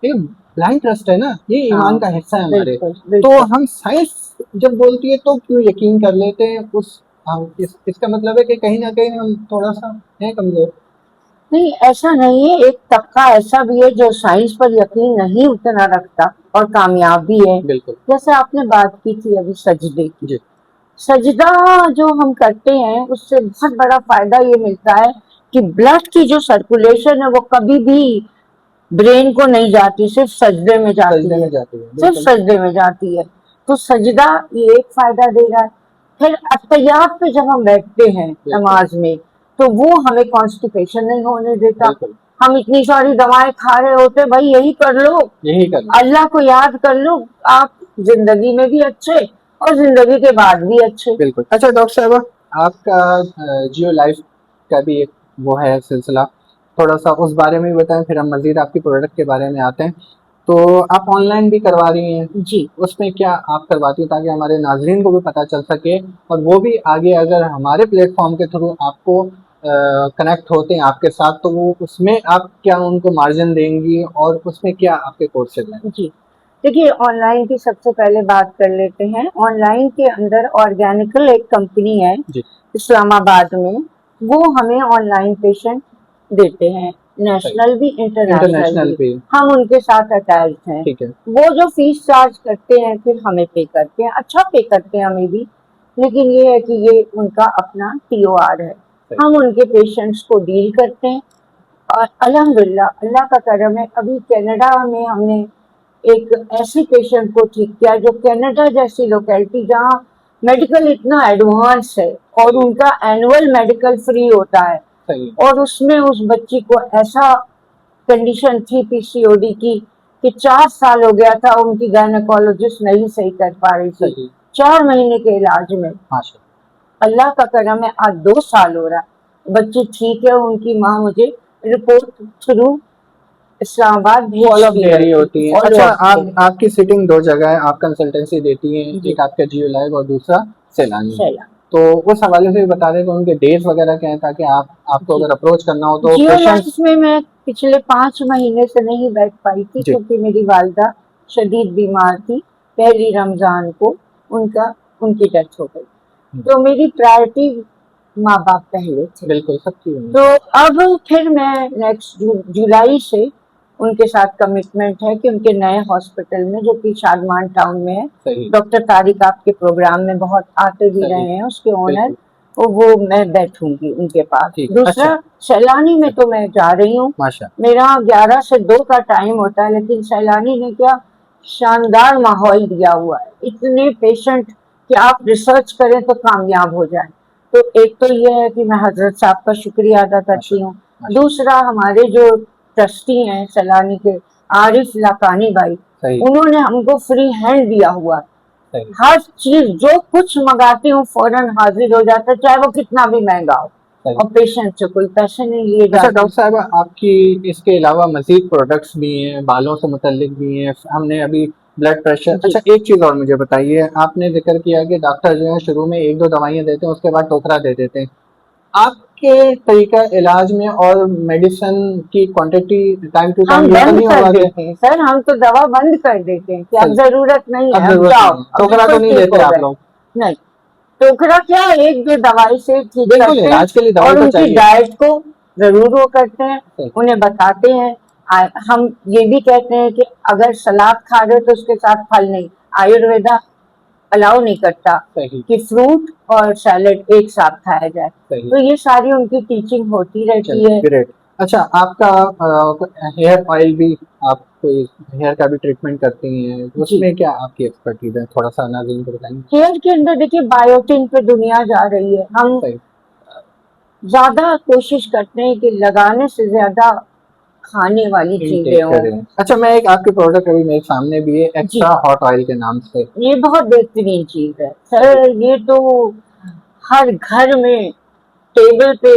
ये ब्लाइंड ट्रस्ट है ना, ये ईमान हाँ, का हिस्सा है हमारे। बिल्कुल तो बिल्कुल। हम साइंस जब बोलती है तो क्यों यकीन कर लेते हैं उस, हम इसका मतलब है कि कहीं ना कहीं हम थोड़ा सा है कमजोर। नहीं, ऐसा नहीं है, एक तबका ऐसा भी है जो साइंस पर यकीन नहीं उतना रखता और कामयाब भी है। बिल्कुल जैसे आपने बात की थी अभी सजदे की, जी सजदा जो हम करते हैं उससे बहुत बड़ा फायदा ये मिलता है कि ब्लड की जो सर्कुलेशन है वो कभी भी ब्रेन को नहीं जाती, सिर्फ सजदे में सजदे जाती में है, जाती है सिर्फ बिल्कुल सजदे में जाती है। तो सजदा ये एक फायदा दे रहा है। फिर अत्तहियात पे जब हम बैठते हैं बिल्कुल नमाज में, तो वो हमें कॉन्स्टिपेशन नहीं होने देता। बिल्कुल हम इतनी सारी दवाएं खा रहे होते, भाई यही कर लो, यही करना। अल्लाह को याद कर लो, आप जिंदगी में भी अच्छे और जिंदगी के बाद भी अच्छे। बिल्कुल। अच्छा डॉक्टर साहब, आपका जियो लाइफ का भी एक वो है सिलसिला, थोड़ा सा उस बारे में भी बताएं, फिर हम मजीद आपकी प्रोडक्ट के बारे में आते हैं। तो आप ऑनलाइन भी करवा रही हैं, जी उसमें क्या आप करवाती हैं ताकि हमारे नाजरीन को भी पता चल सके और वो भी आगे अगर हमारे प्लेटफॉर्म के थ्रू आपको कनेक्ट होते हैं आपके साथ, तो वो उसमें आप क्या उनको मार्जिन देंगी और उसमें क्या आपके कोर्सेज हैं? जी देखिए, ऑनलाइन की सबसे पहले बात कर लेते हैं। ऑनलाइन के अंदर ऑर्गेनिकल एक कंपनी है जी, इस्लामाबाद में, वो हमें ऑनलाइन पेशेंट देते हैं, सही। नेशनल भी इंटरनेशनल इंटरनेशनल भी। पे, हम उनके साथ अटैच हैं। ठीक है, वो जो फीस चार्ज करते हैं फिर हमें पे करते हैं, अच्छा पे करते हैं हमें भी, लेकिन ये है कि ये उनका अपना TOR है। सही, हम उनके पेशेंट्स को डील करते हैं और अल्हम्दुलिल्लाह अल्लाह का करम है, अभी कनाडा में हमने एक ऐसी पेशेंट को ठीक किया जो कनाडा जैसी लोकेलिटी जहाँ मेडिकल इतना एडवांस है और सही, उनका एनुअल मेडिकल फ्री होता है, सही, और उसमें उस बच्ची को ऐसा कंडीशन थी PCOD की कि 4 साल हो गया था, उनकी गायनेकोलॉजिस्ट नहीं सही कर पा रही थी। सही, 4 महीने के इलाज में माशा अल्लाह का करम है आज 2 साल हो रहा है, बच्ची ठीक है। उनकी माँ मुझे रिपोर्ट थ्रू इस्लामाबाद फॉलोअप भेजती दे है रही होती हैं। अच्छा, फॉलोअप के लिए। आपकी सिटिंग 2 जगह है, आप कंसल्टेंसी देती हैं, जी एक आपका जियो लाइव और दूसरा सैलानी। सैला तो उस हवाले से भी बता दें कि उनके डेट्स वगैरह क्या हैं ताकि आपको जी अगर अप्रोच करना हो तो जियो लाइफ पेशेंट्स। में मैं पिछले 5 महीने से नहीं बैठ पाई थी जी, क्योंकि मेरी वालदा शदीद बीमार थी। पहली रमजान को उनकी डेथ हो गई, तो मेरी प्रायोरिटी माँ बाप पहले थे। बिल्कुल सबकी होनी तो चाहिए। अब फिर मैं नेक्स्ट जुलाई से उनके साथ कमिटमेंट है कि उनके नए हॉस्पिटल में जो कि शादमान टाउन में है, सही, डॉक्टर तारिक आपके प्रोग्राम में बहुत आते भी सही, रहे हैं उसके ओनर, बिल्कुल, तो वो मैं बैठूंगी उनके पास। ठीक, अच्छा, दूसरा, सैलानी में सही, तो मैं जा रही हूँ, माशा मेरा 11 से 2 का टाइम होता है, लेकिन सैलानी ने क्या शानदार माहौल दिया हुआ है, इतने पेशेंट कि आप रिसर्च करें तो कामयाब हो जाए। तो एक तो ये है कि मैं हजरत साहब का शुक्रिया अदा माशा करती हूँ। माशा दूसरा, हमारे जो ट्रस्टी हैं सैलानी के, आरिफ लाकानी भाई, सही, उन्होंने हमको फ्री हैंड दिया हुआ है। सही, हर चीज जो कुछ मंगाती हूँ फौरन हाजिर हो जाता है, चाहे वो कितना भी महंगा हो, सही। और पेशेंट से कोई पैसे नहीं लिए अच्छा जाते। डॉक्टर साहब, आपकी इसके अलावा मज़ीद प्रोडक्ट्स भी हैं, बालों से मुतल्लिक भी हैं, हमने अभी ब्लड प्रेशर। जी अच्छा, एक चीज़ और मुझे बताइए, आपने ज़िक्र किया कि डॉक्टर जो है शुरू में 1-2 दवाइयाँ देते हैं, उसके बाद टोकरा दे देते हैं। आपके तरीका इलाज में और मेडिसिन की क्वांटिटी टाइम टू हम टाइम ये तो बंद नहीं कर होगा कि देते हैं सर, हम तो दवा बंद कर देते हैं कि अब सही, जरूरत नहीं अब है, अब ज़रूरत जाओ, नहीं है, अब टोकरा तो बिल्कुल नहीं ठीक देते हो आप गए। लोग? नहीं, टोकरा क्या, एक दो दवाई से ठीक बिल्कुल, करते हैं, इलाज के लिए दवाई और तो उनकी चाहिए। डाइट को जरूर वो करते हैं, सही, उन्हें बताते हैं। हम ये भी कहते हैं कि अगर सलाद खा रहे हो तो उसके साथ फल नहीं, आयुर्वेदा अलाउ नहीं करता सही, कि फ्रूट और सैलेड एक साथ खाया जाए। सही। तो ये सारी उनकी टीचिंग होती रहती चलिए है। ग्रेट। अच्छा, आपका हेयर ऑयल भी, आप कोई हेयर का भी ट्रीटमेंट करती हैं, जी, उसमें क्या आपकी एक्सपर्टीज है, थोड़ा सा नाज़रीन को बताएंगे? हेयर के अंदर देखिए बायोटिन पे दुनिया जा रही है, हम सही, ज्यादा कोशिश करते हैं कि लगाने से ज्यादा खाने वाली इनटेक चीजें करें। हों। अच्छा, मैं एक आपके प्रोडक्ट अभी मेरे सामने भी है, जी, एक्स्ट्रा हॉट ऑयल के नाम से। ये बहुत बेहतरीन चीज है सही, सर, ये तो हर घर में, टेबल पे,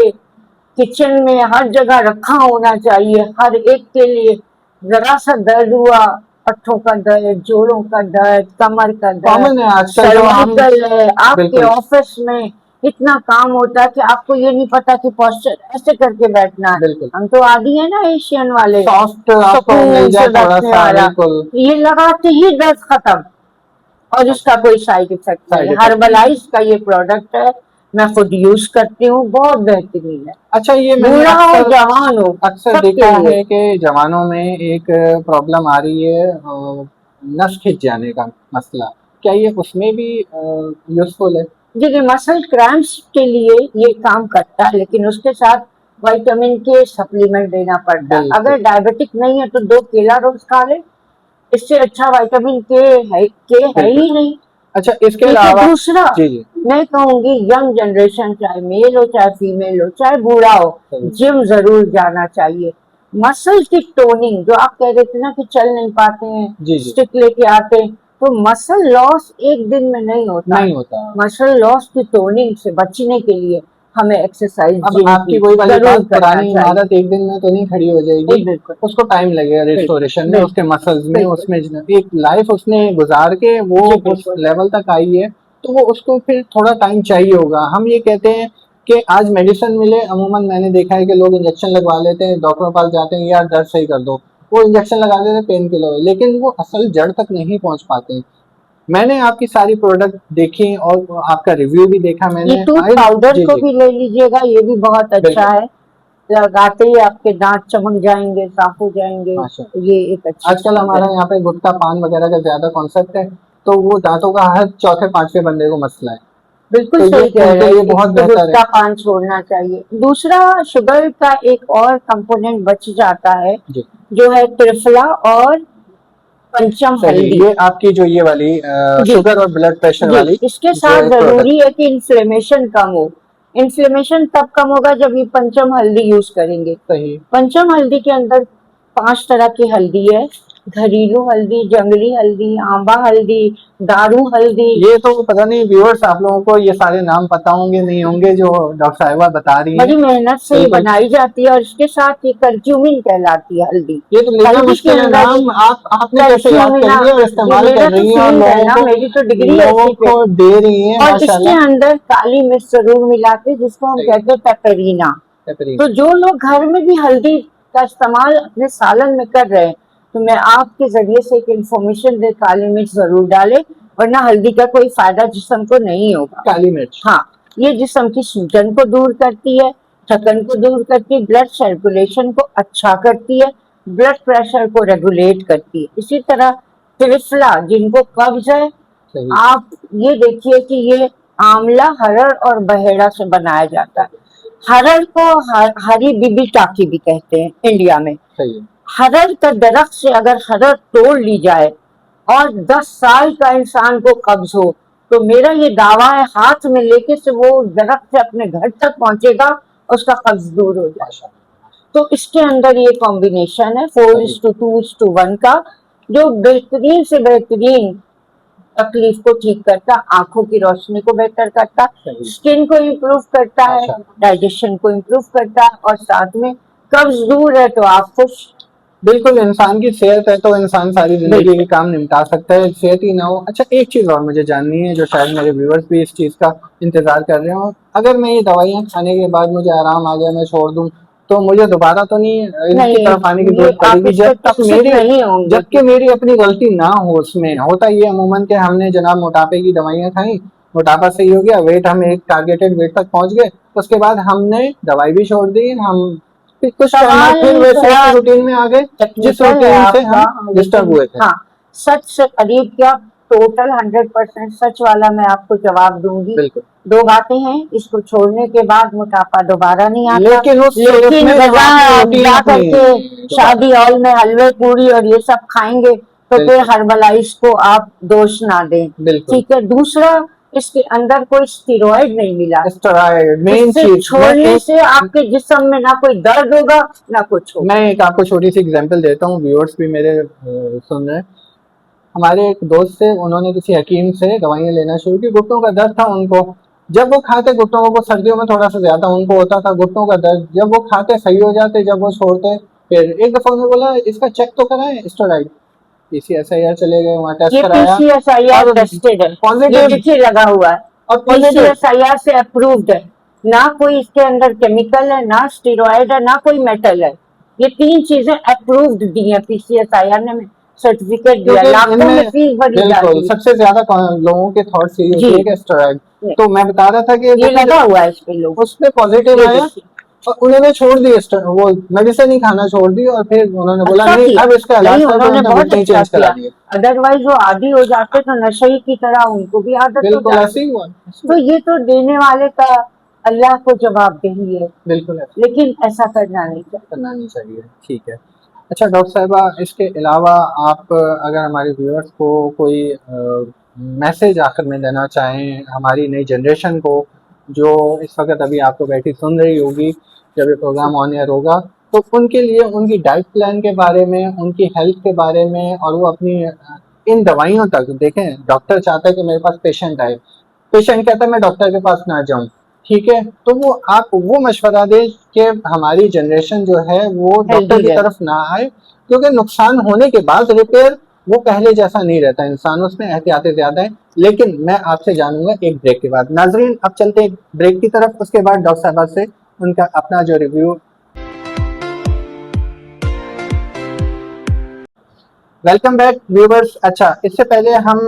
किचन में, हर जगह रखा होना चाहिए, हर एक के लिए। जरा सा दर्द हुआ, पट्टों का दर्द, जोड़ों का दर्द, कमर का दर्द, कॉमन है आजकल जो हम। सर्वाइकल है, आपके बिल्कुल, ऑफिस में इतना काम होता है कि आपको ये नहीं पता कि पोस्चर ऐसे करके बैठना है। बिल्कुल, हम तो आदी है ना एशियन वाले, सॉफ्ट आपको मिल सुकून जाए से थोड़ा बैठने सा, वाला, बिल्कुल। ये लगाते ही दर्द खत्म, और इसका कोई साइड इफेक्ट साइड नहीं। इफेक्ट नहीं। हर्बलाइज का ये प्रोडक्ट है, मैं खुद यूज करती हूँ, बहुत बेहतरीन है। अच्छा, ये मैंने बूढ़ा हो अक्सर जवान हो अक्सर सबके देखा लिए। है कि जवानों में एक प्रॉब्लम आ रही है, नस खिंच जाने का मसला। क्या ये उसमें भी यूजफुल है? देखिए, मसल क्रैम्प्स के लिए ये काम करता है, लेकिन उसके साथ विटामिन के सप्लीमेंट देना पड़ता है। बिल्कुल, अगर डायबिटिक नहीं है तो 2 केला रोज खा ले, इससे अच्छा विटामिन के है बिल्कुल। ही नहीं। अच्छा, इसके ठीक है। अलावा दूसरा, जी, जी, मैं कहूंगी यंग जनरेशन, चाहे मेल हो चाहे फीमेल हो चाहे बूढ़ा हो, सही, जिम जरूर जाना चाहिए। मसल की टोनिंग, जो आप कह रहे थे ना कि चल नहीं पाते हैं, जी, जी, स्टिक लेके आते हैं, तो मसल लॉस एक दिन में नहीं होता। नहीं होता। मसल लॉस की टोनिंग से बचने के लिए हमें एक्सरसाइज अब आपकी वही वाली जरूर बात, करना पुरानी चाहिए। इमारत एक दिन में तो नहीं खड़ी हो जाएगी, बिल्कुल उसको टाइम लगेगा रिस्टोरेशन में, बिल्कुल उसके मसल्स में, बिल्कुल उसमें एक लाइफ उसने गुजार के वो जी उस बिल्कुल लेवल तक आई है, तो वो उसको फिर थोड़ा टाइम चाहिए होगा। हम ये कहते हैं कि आज मेडिसिन मिले, अमूमन मैंने देखा है कि लोग इंजेक्शन लगवा लेते हैं, डॉक्टर के पास जाते हैं, यार दर्द सही कर दो, वो इंजेक्शन लगा देते हैं पेन किलर, लेकिन वो असल जड़ तक नहीं पहुंच पाते। मैंने आपकी सारी प्रोडक्ट देखी और आपका रिव्यू भी देखा ये मैंने। टूथ आई पाउडर जी को जी भी ले लीजिएगा, ये भी बहुत अच्छा बिल्कुल है। लगाते ही आपके दांत चमक जाएंगे, साफ हो जाएंगे। माशा। ये एक अच्छी आजकल चीज है। हमारे यहाँ पे गुटखा पान वगैरह का ज्यादा कॉन्सेप्ट है, तो वो दांतों का हर चौथे पांचवें बंदे को मसला है, बिल्कुल तो ये सही कह उनके रहे हैं, लिए बहुत इसको बेहतर है। गुटखा पान छोड़ना चाहिए। दूसरा, शुगर का एक और कंपोनेंट बच जाता है, जी जो है त्रिफला और पंचम सही, हल्दी। ये आपकी जो ये वाली जी शुगर और ब्लड प्रेशर जी, वाली इसके जो साथ एक जरूरी प्रोडक्ट। है कि इन्फ्लेमेशन कम हो। इन्फ्लेमेशन तब कम होगा जब ये पंचम हल्दी यूज करेंगे। सही, पंचम हल्दी के अंदर 5 तरह की हल्दी है। घरेलू हल्दी, जंगली हल्दी, आंबा हल्दी, दारू हल्दी। ये तो पता नहीं व्यूअर्स आप लोगों को ये सारे नाम पता होंगे नहीं होंगे जो डॉक्टर साहिबा बता रही हैं। बड़ी मेहनत से ये बिल्कुल, बनाई जाती है, और इसके साथ ये करक्यूमिन कहलाती है हल्दी। ये तो लेना हल्दी के मुश्किल है अंदर नाम, आपने कैसे याद कर करक्यूमिना, लिया और ये इस्तेमाल मेरा कर तो रही हैं और फील्ड है ना, मेरी तो डिग्री है लोगों इसी पे। को दे रही हैं और इसके माशाल्लाह। अंदर काली मिर्च जरूर मिलाते हैं, जिसको हम सही, कहते हैं पेपरिना। बेहतरीन, तो जो लोग घर में भी हल्दी का इस्तेमाल अपने सालन में कर रहे हैं, तो मैं आपके जरिए से एक इंफॉर्मेशन दे, काली मिर्च जरूर डालें, वरना हल्दी का कोई फायदा जिस्म को नहीं होगा। काली मिर्च, हाँ, ये जिस्म की सूजन को दूर करती है, थकन को दूर करती है, ब्लड सर्कुलेशन को अच्छा करती है, ब्लड प्रेशर को रेगुलेट करती है। इसी तरह त्रिफला, जिनको कब्ज है, सही, आप ये देखिए कि ये आंवला, हरड़ और बहेड़ा से बनाया जाता है। हरड़ को हरी बीबी टाकी भी कहते हैं इंडिया में। सही है, हरड़ का दरख्त से अगर हरड़ तोड़ ली जाए और 10 साल का इंसान को कब्ज हो, तो मेरा ये दावा है, हाथ में लेके से वो दरख्त से अपने घर तक पहुंचेगा, उसका कब्ज दूर हो जाए। माशाल्लाह, तो इसके अंदर ये कॉम्बिनेशन है 4:2:1 का, जो बेहतरीन से बेहतरीन तकलीफ को ठीक करता, आंखों की रोशनी को बेहतर करता, सही, स्किन को इम्प्रूव करता है, माशाल्लाह। डाइजेशन को इम्प्रूव करता है, और साथ में कब्ज दूर है तो आप खुश। बिल्कुल, इंसान की सेहत है तो इंसान सारी जिंदगी के बिल्कुल काम निपटा सकता है, सेहत ही ना हो। अच्छा, एक चीज और मुझे जाननी है जो शायद मेरे व्यूअर्स भी इस चीज का इंतजार कर रहे हो, अगर मैं ये दवाइयाँ खाने के बाद मुझे आराम आ गया, मैं छोड़ दूं, तो मुझे दोबारा तो नहीं इनकी नहीं, तरफ आने की ये जरूरत आप पड़ेगी इस जब पे तक फिक्सित मेरी, नहीं होंगे जबकि कि मेरी अपनी गलती ना हो। उसमें होता ये अमूमन के हमने जनाब मोटापे की दवाइयाँ खाई, मोटापा सही हो गया, वेट हम एक टारगेटेड वेट तक पहुंच गए, उसके बाद हमने दवाई भी छोड़ दी, हम फिर कुछ टाइम बाद सवाल फिर वैसे थोड़ा ही रूटीन में आ गए जिस टेक्निकल है रूटीन से आपका, हम डिस्टर्ब लेकिन हुए थे। हाँ, सच से करीब क्या, टोटल 100% सच वाला मैं आपको जवाब दूंगी। बिल्कुल, 2 बातें हैं, इसको छोड़ने के बाद मोटापा दोबारा नहीं आता, लेकिन लेकिन उसमें जब वजह आपने आप रूटीन जा अपनी करके दोबारा, शादी हॉल में हलवे पूरी और ये सब खाएंगे, तो फिर बिल्कुल हर्बलाइज को आप दोष ना दें। बिल्कुल, ठीक है। दूसरा, इसके अंदर कोई स्टेरॉइड नहीं मिला, स्टेरॉइड मेन जिससे चीज। छोड़ने से आपके जिस्म में ना कोई दर्द होगा ना कुछ होगा। मैं एक आपको छोटी सी एग्जांपल देता हूँ, व्यूअर्स भी मेरे सुन रहे हैं। हमारे एक दोस्त थे, उन्होंने किसी हकीम से दवाइयाँ लेना शुरू की, घुटनों का दर्द था उनको, जब वो खाते घुटनों को, सर्दियों में थोड़ा सा ज्यादा उनको होता था घुटनों का दर्द, जब वो खाते सही हो जाते, जब वो छोड़ते, फिर एक दफा उन्होंने बोला इसका चेक तो कराएं स्टेरॉइड, पीसीएसआईआर चले गए, वहाँ टेस्ट ये कराया पीसीएसआईआर और टेस्टेड है, ये पॉजिटिव, देखिए लगा हुआ है, और पॉजिटिव, पीसीएसआईआर से अप्रूव्ड है। ना कोई इसके अंदर केमिकल है, ना स्टेरॉइड है, ना कोई मेटल है। ये 3 चीजें अप्रूव्ड दी है पीसीएसआईआर ने, सर्टिफिकेट दिया, क्योंकि लाखों में इनमें फीस भरी बिल्कुल जाती है। सबसे ज्यादा लोगों के थॉट्स यही जी, होती है कि स्टेरॉइड, तो मैं बता रहा था कि ये वो लगा हुआ है इस पे लोग, उस पे पॉजिटिव ये आया देखिए। और उन्होंने छोड़ दी वो मेडिसिन ही खाना छोड़ दी, और फिर उन्होंने बोला अच्छा नहीं किया, अब इसका इलाज नहीं कर, तो उन्होंने उन्होंने बहुत घुटने ही अच्छा चेंज करा किया। दिए। अदरवाइज वो आदी हो जाते तो नशे की तरह उनको भी आदत हो बिल्कुल ऐसे जाती। ही हुआ, तो ये तो देने वाले का अल्लाह को जवाबदेही है, बिल्कुल ऐसे लेकिन ऐसा करना नहीं चाहिए। करना नहीं चाहिए। ठीक है। अच्छा डॉक्टर साहिबा, इसके अलावा आप अगर हमारे व्यूअर्स को कोई मैसेज आखिर में देना चाहें हमारी नई जनरेशन को, जो इस वक्त अभी आपको बैठी सुन रही होगी जब ये प्रोग्राम ऑन एयर होगा, तो उनके लिए उनकी डाइट प्लान के बारे में, उनकी हेल्थ के बारे में, और वो अपनी इन दवाइयों तक देखें, डॉक्टर चाहता है कि मेरे पास पेशेंट आए, पेशेंट कहता है मैं डॉक्टर के पास ना जाऊं, ठीक है, तो वो आप वो मशवरा दें कि हमारी जनरेशन जो है वो डॉक्टर हेल्दी की है। तरफ ना आए, क्योंकि नुकसान होने के बाद रिपेयर वो पहले जैसा नहीं रहता, इंसान उसमें एहतियातें ज्यादा है। लेकिन मैं आपसे जानूंगा एक ब्रेक के बाद। नाजरीन, अब चलते हैं ब्रेक की तरफ, उसके बाद डॉक्टर साहबा से उनका अपना जो रिव्यू। Welcome back viewers. अच्छा, इससे पहले हम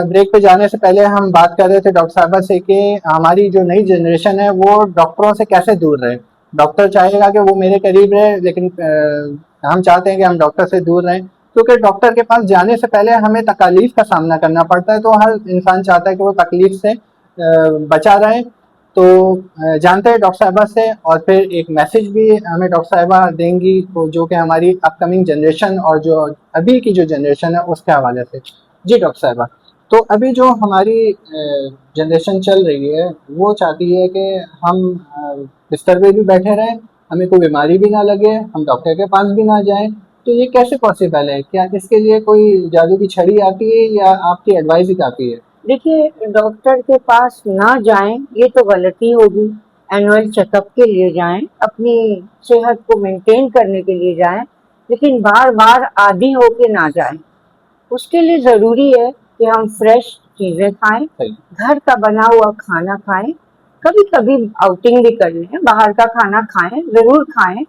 ब्रेक पे जाने से पहले हम बात कर रहे थे डॉक्टर साहबा से कि हमारी जो नई जनरेशन है वो डॉक्टरों से कैसे दूर रहे। डॉक्टर चाहेगा कि वो मेरे करीब रहे, लेकिन हम चाहते हैं कि हम डॉक्टर से दूर रहें, क्योंकि डॉक्टर के पास जाने से पहले हमें तकलीफ का सामना करना पड़ता है। तो हर इंसान चाहता है कि वो तकलीफ से बचा रहे। तो जानते हैं डॉक्टर साहबा से, और फिर एक मैसेज भी हमें डॉक्टर साहबा देंगी, तो जो कि हमारी अपकमिंग जनरेशन और जो अभी की जो जनरेशन है उसके हवाले से। जी डॉक्टर साहबा, तो अभी जो हमारी जनरेशन चल रही है वो चाहती है कि हम बिस्तर पे भी बैठे रहें, हमें कोई बीमारी भी ना लगे, हम डॉक्टर के पास भी ना जाएं। तो ये कैसे पॉसिबल है? क्या इसके लिए कोई जादू की छड़ी आती है या आपकी एडवाइस ही काफ़ी है? देखिए, डॉक्टर के पास ना जाएं ये तो गलती होगी। एनुअल चेकअप के लिए जाएं, अपनी सेहत को मेंटेन करने के लिए जाएं, लेकिन बार बार आदी होके ना जाएं। उसके लिए जरूरी है कि हम फ्रेश चीजें खाएं, सही। घर का बना हुआ खाना खाएं, कभी कभी आउटिंग भी कर लें, बाहर का खाना खाएं, जरूर खाएं।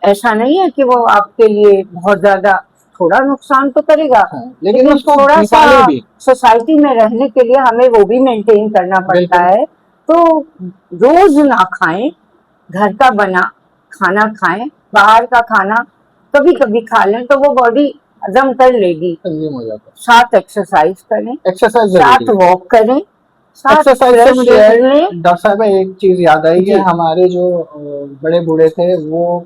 ऐसा नहीं है कि वो आपके लिए बहुत ज्यादा, थोड़ा नुकसान तो करेगा, हाँ, लेकिन लेकिन उसको थोड़ा सा निकाले भी। सोसाइटी में रहने के लिए हमें वो भी मेंटेन करना पड़ता बिल्कुल। है। तो रोज ना खाएं, घर का बना खाना खाएं, बाहर का खाना कभी कभी खा लें तो वो बॉडी हजम कर लेगी। कंज्यूम हो जाता साथ एक्सरसाइज करें, है। एक्सरसाइज साथ जरूरी है। वॉक करें, साथ एक्सरसाइज से फ्रेश मुझे एयर लें। डॉक्टर साहब एक चीज याद आई कि जी, हमारे जो बड़े बूढ़े थे वो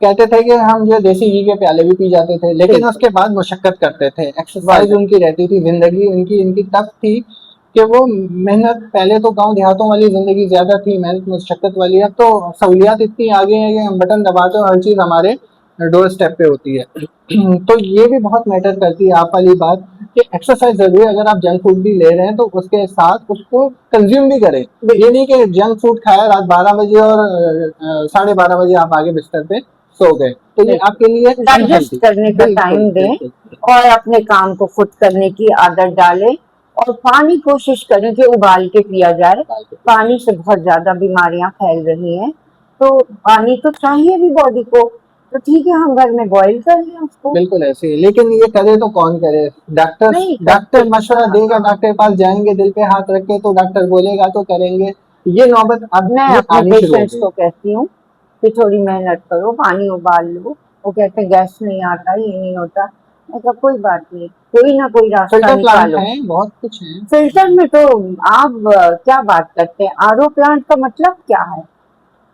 कहते थे कि हम जो देसी घी के प्याले भी पी जाते थे, लेकिन बिल्कुल। उसके बाद मुशक्कत करते थे, एक्सरसाइज वादा उनकी रहती थी, जिंदगी उनकी इनकी टफ थी कि वो मेहनत, पहले तो गांव देहातों वाली जिंदगी ज्यादा थी, मेहनत मुशक्कत वाली। अब तो सहूलियात इतनी आगे हैं कि हम बटन दबाते हो, हर चीज हमारे डोर स्टेप पे होती है। तो ये भी बहुत मैटर करती है आप वाली बात कि एक्सरसाइज जरूरी है। अगर आप जंक फूड भी ले रहे हैं तो उसके साथ उसको कंज्यूम भी करें। ये नहीं कि जंक फूड खाया रात 12 बजे और 12:30 बजे आप आगे बिस्तर पे सो गए, तो ये बिल्कुल, आपके लिए डाइजेस्ट अनहेल्थी। करने का बिल्कुल टाइम दें बिल्कुल। और अपने काम को खुद करने की आदत डालें। और पानी कोशिश करें कि उबाल के पिया जाए। पानी से बहुत ज्यादा बीमारियां फैल रही हैं, तो पानी तो चाहिए भी बॉडी को। तो ठीक है, हम घर में बॉईल कर लें उसको। बिल्कुल ऐसे ही, लेकिन ये करे तो कौन करे? डॉक्टर नहीं डॉक्टर करते। मशवरा देगा, डॉक्टर के पास जाएंगे, दिल पे हाथ रख के, तो डॉक्टर बोलेगा तो करेंगे। ये नौबत अब मैं ये अपने आनी शुरू हो पेशेंट्स गई। को कहती हूँ कि थोड़ी मेहनत करो, पानी उबाल लो। वो कहते हैं गैस नहीं आता, ये नहीं होता। मैं कहा कोई बात नहीं, कोई ना कोई रास्ता फिल्टर प्लांट निकालो। है, बहुत कुछ है। फिल्टर में तो आप क्या बात करते हैं? आरओ प्लांट का मतलब क्या है?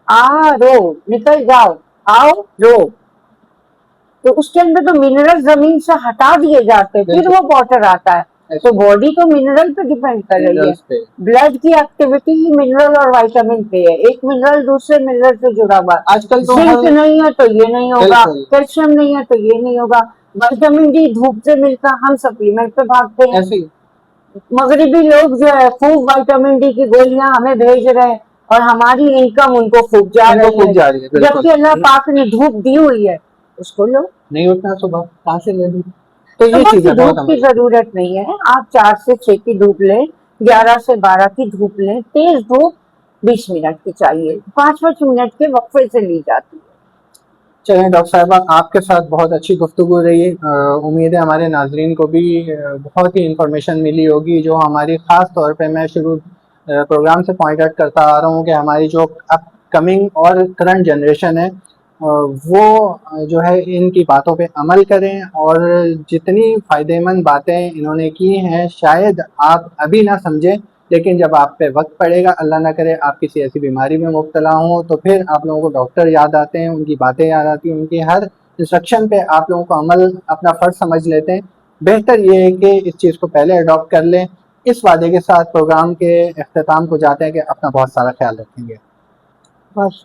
आरो, निकल जाओ, आओ रो। तो उसके अंदर तो मिनरल जमीन से हटा दिए जाते हैं, फिर वो वाटर आता है। तो बॉडी तो मिनरल पे डिपेंड कर रही है। मिनरल्स पे। ब्लड की एक्टिविटी ही मिनरल और विटामिन पे है, एक मिनरल दूसरे मिनरल से जुड़ा हुआ है। आजकल तो जिंक हर नहीं है तो ये नहीं होगा, बिल्कुल कैल्शियम नहीं है तो ये नहीं होगा। विटामिन डी धूप से मिलता, हम सप्लीमेंट पे भागते हैं। ऐसे ही। मगरिबी लोग जो है खूब विटामिन डी की गोलियां हमें भेज रहे हैं, और हमारी इनकम उनको खूब जा उनको रही खूब है। जा रही है, बिल्कुल। जबकि अल्लाह पाक ने धूप दी हुई है, उसको लो। नहीं उठना सुबह, कहाँ से ले लूं? तो ये सुबह चीज की है बहुत धूप की हमारी। जरूरत नहीं है, आप 4 से 6 की धूप लें, 11 से 12 की धूप लें। तेज धूप 20 मिनट की चाहिए, 5-5 मिनट के वक्फे से ली जाती है। चलें डॉक्टर साहबा, आपके साथ बहुत अच्छी गुफ्तगू रही। उम्मीद है हमारे नाजरीन को भी बहुत ही इंफॉर्मेशन मिली होगी, जो हमारी ख़ास तौर पे मैं शुरू प्रोग्राम से पॉइंट आउट करता आ रहा हूँ कि हमारी जो अपकमिंग और करंट जनरेशन है वो जो है इनकी बातों पे अमल करें। और जितनी फ़ायदेमंद बातें इन्होंने की हैं शायद आप अभी ना समझें, लेकिन जब आप पे वक्त पड़ेगा, अल्लाह ना करे आप किसी ऐसी बीमारी में मुब्तला हों, तो फिर आप लोगों को डॉक्टर याद आते हैं, उनकी बातें याद आती हैं, उनकी हर इंस्ट्रक्शन पे आप लोगों को अमल अपना फ़र्ज समझ लेते हैं। बेहतर ये है कि इस चीज़ को पहले अडॉप्ट कर लें। इस वादे के साथ प्रोग्राम के अख्ताम को जाते हैं कि अपना बहुत सारा ख्याल रखेंगे। बस।